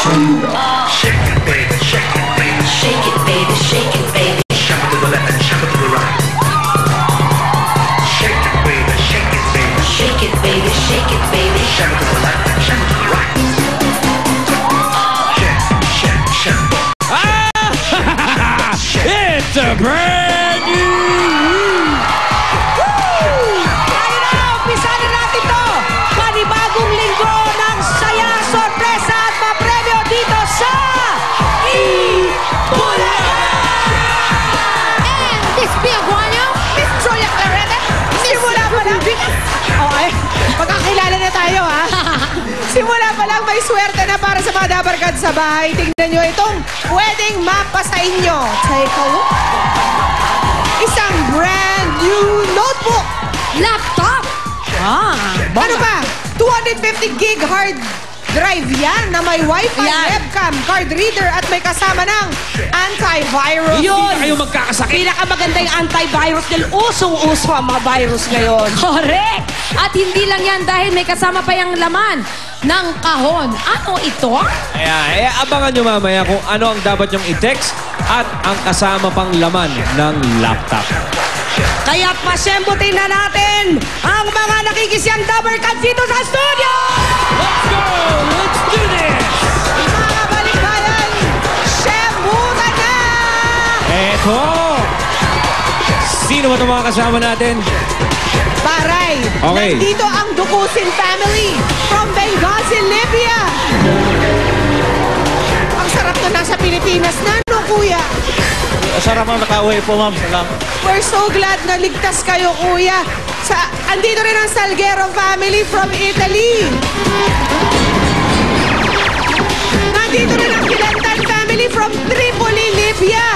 Shake it, baby, shake it, baby. Shake it, baby, shake it, baby. Shuffle to the left and shuffle to the right. Shake it, baby, shake it, baby. Shake it, baby, shake it, baby. Shuffle to the left and shuffle to the right. Shake, shake, shake. It's a brand new Ayun na, umpisa na natin to. Panibagong linggo ng saya, sorpresa at papremyo dito sa And this big one, Miss Julia Clarete. Simula pa lang. Okay, magkakilala na tayo, ha? Simula pa lang, may swerte na para sa mga dabarkad sa bahay. Tingnan nyo itong pwedeng mapa sa inyo. Take a look. Isang brand new notebook. Laptop. Ano ba? 250 gig hard drive yan na may wifi, webcam, card reader at may kasama ng antivirus. Hindi kayo magkakasakit. Pinakamaganda yung antivirus dahil usong-uso ang mga virus ngayon. Correct. At hindi lang yan dahil may kasama pa yung laman ng kahon. Ano ito? Kaya, abangan nyo mamaya kung ano ang dapat nyong i-text at ang kasama pang laman ng laptop. Kaya pasyembutin na natin ang mga nakikisyang dabarkad dito sa studio! Let's go! Let's do this! Mga balikbayan, syembutan na! Eto! Sino ba itong mga kasama natin? Paray, Okay. nandito ang Dukusin family from Benghazi, Libya. Ang sarap to nasa Pilipinas na, no, kuya? Sarap ang nakauwi po, ma'am. Salamat. We're so glad na ligtas kayo, kuya. Andito rin ang Salguero family from Italy. Nandito rin ang Kilantan family from Tripoli, Libya.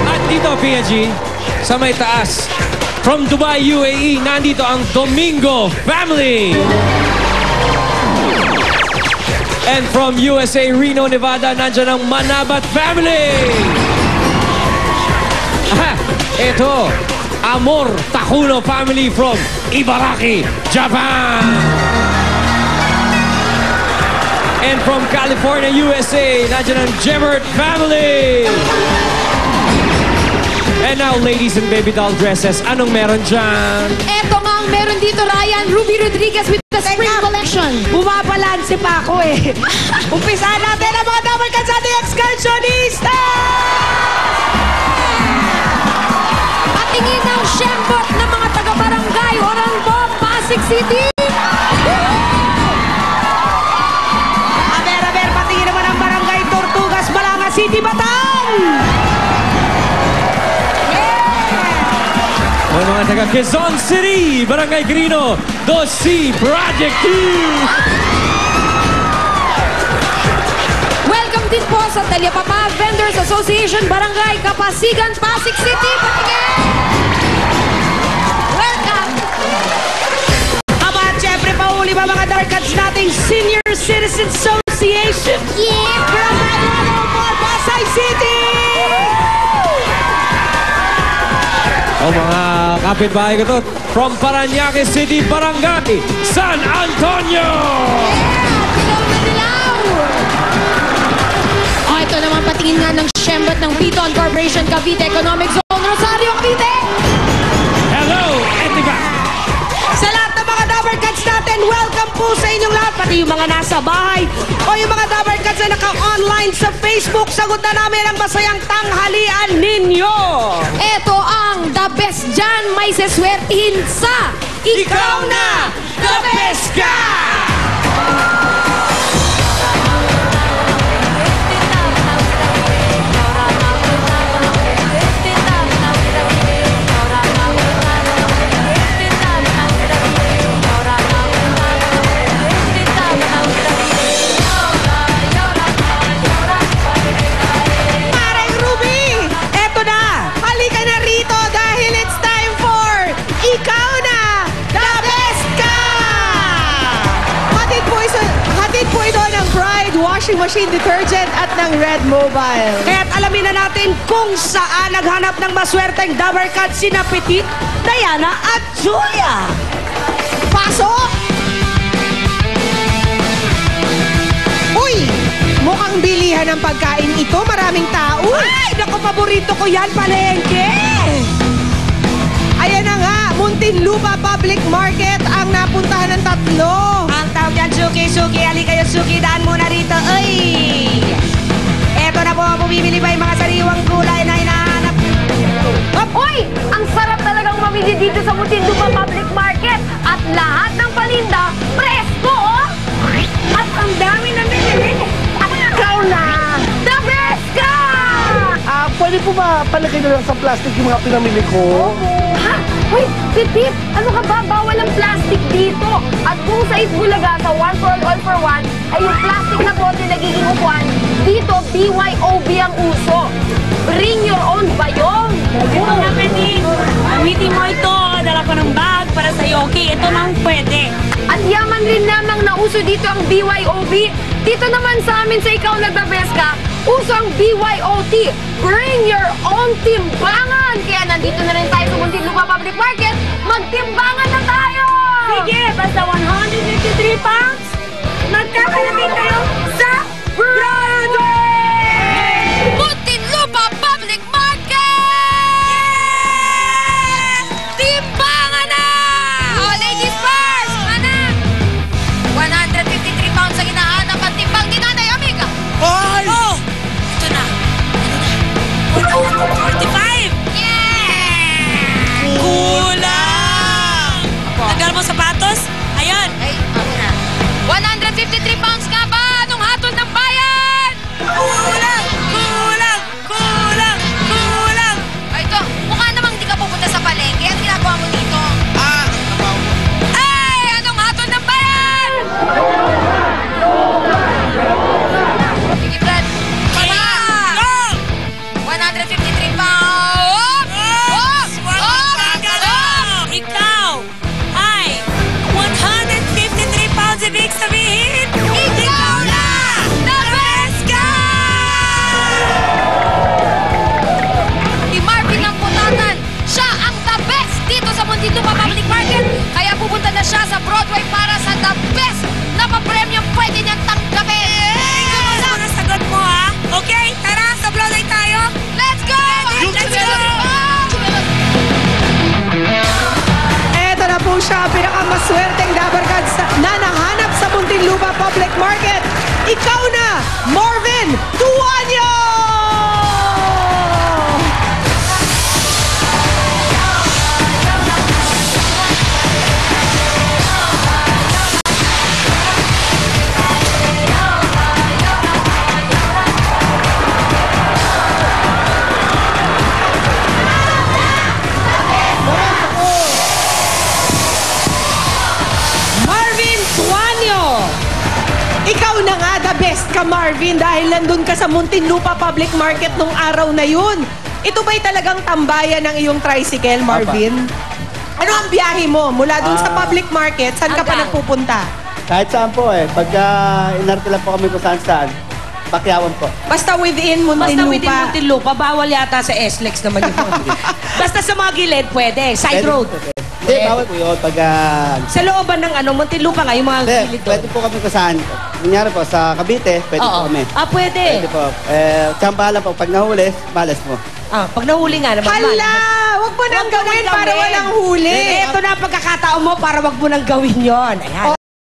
At dito, PNG, sa may taas, from Dubai, UAE, nandito ang Domingo family. And from USA, Reno, Nevada, nandyan ang Manabat family. Aha, ito, Amor Takuno family from Ibaraki, Japan. And from California, USA, nandyan ang Jemmert family. And now, ladies and baby doll dresses, anong meron dyan? Eto nga ang meron dito, Ryan. Ruby Rodriguez with the Spring Collection. Bumabalanse pa ako eh. Umpisa natin ang mga dabarkad sa ating excursionista! Patingin ng syembot ng mga taga-barangay Oranbo, Pasig City. Aber, patingin naman ang barangay Tortugas, Balanga City, Bataan! Ang mga taga Quezon City, Barangay Quirino, 2C Project 2. Welcome din po sa Talyapapa Vendors Association, Barangay Kapasigan, Pasig City. Patingin! Welcome! Aba, at syempre, pauli ba mga darkads nating Senior Citizen Association? Yeah! From Manila, Pasay City! O mga kapitbahay ko to, from Parañaque City, Barangay San Antonio. Ito naman patingin nga ng syembot ng Piton Corporation Cavite Economic Zone, Rosario, Cavite. Hello, Etika. Sa lahat ng mga dabarkads natin, welcome po sa inyong lahat, pati yung mga nasa bahay o yung mga dabarkads na naka-online sa Facebook. Sagot na namin ang masayang tanghalian ninyo. Ito ang the best dyan, may seswertihin sa Ikaw na, the best ka! Parang Ruby, eto na. Halika na rito dahil it's time for Ikaw na, the best ka! Hatid po ito ng Pride Washing Machine Detergent at ng Red Mobile. Kaya't alamin na natin kung saan naghanap ng maswerteng dabarkad sina Petit, Diana at Julia. Pasok! Uy! ang bilihan ng pagkain ito. Maraming tao. Ay, naku, paborito ko yan, palengke! Ayan na nga, Muntinlupa Public Market ang napuntahan ng tatlo. Ang tawag yan, Suki, Suki. Ali kayo, Suki. Daan muna rito. Ay! Eto na po, bumibili pa yung mga sariwang gulay na hinahanap. Uy! Ang sarap talagang mamili dito sa Muntinlupa Public Market. At lahat ng paninda, presko, oh! At ang dami na binili. Ikaw na! The best ka! Pwede po ba palagay na lang sa plastic yung mga pinamili ko? Ha? Uy, Pip, ano ka ba? Bawal ang plastic dito. At kung sa Itbulaga, sa One for All for One, ay yung plastic na bote nagiging upuan, dito, BYOB ang uso. Bring your own bayong. Ito nga, Penny. Gamitin mo ito. Dala ko ng bag para sa'yo. Okay, ito nang pwede. At yaman rin namang nauso dito ang BYOB. Dito naman sa amin sa Ikaw Nagbe-Best Ka, uso ang BYOT. Bring your own timbangan. Kaya nandito na rin tayo sa Muntinlupa Public Market. Magtimbangan na tayo! Sige, basta 153 pounds. Magkakalating kayo sa Broadway! Muntinlupa Public Market! Timbangan na! Oh, ladies first! Mana? 153 pounds ang hinahanap at timbang ni Nanay Amiga. Hoy! Oh! Ito na. Ano na? 145! Yeah! Kulang! Tagal mo sapatos? Ayan! Ay, ako na. 153 pounds nga ba? Anong hatol ng bayan? Kulang! Kulang! Kulang! Kulang! Ay, ito. Mukha namang di ka pupunta sa palengke. Anong ginagawa mo dito? Ay! Anong hatol ng bayan? Sige, Brad. Papa! Go! 153 pounds! Ikaw ay 153 pounds ibig sabihin. Ikaw na! The best ka! Si Marvin ng Putatan, siya ang the best dito sa Muntinlupa Public Market. Kaya pupunta na siya sa Broadway para sa the best na papremyong pwede niyang tanggapin. Ikaw sa mga sagot mo, ha? Okay, tara, sa Broadway tayo. Let's go! Let's go! Eto na po siya, pinakamaswerteng Dabarkads na nahanap sa Muntinlupa Public Market. Ikaw na, Marvin Tuanyo! Marvin Tuanyo! Ikaw na nga, the best ka, Marvin, dahil nandun ka sa Muntinlupa Public Market nung araw na yun. Ito ba'y talagang tambayan ng iyong tricycle, Marvin? Ano ang biyahe mo? Mula dun sa public market, saan ka pa Hanggang? nagpupunta? Kahit saan po Pagka inarte lang po kami kung saan, Pakyawan po. Basta within Basta within Muntinlupa. Muntinlupa, bawal yata sa SLEX naman yun. Basta sa mga gilid, pwede. Side Pwede road. po, pwede. Hindi, bawal po yun. Pagka... Sa looban ng Muntinlupa nga, yung mga Hindi, gilid doon. pwede po kami kung saan. Kunyari po, sa Cavite, pwede po Oo. kami. Ah, pwede. Pwede po. Tsamba lang po. Pag nahuli, balas mo. Ah, pag nahuli nga naman. Hala! Wag mo nang Huwag mo gawin nang para gawin. walang huli. Eh, eto na ang pagkakataon mo para wag mo nang gawin yon. Ayan.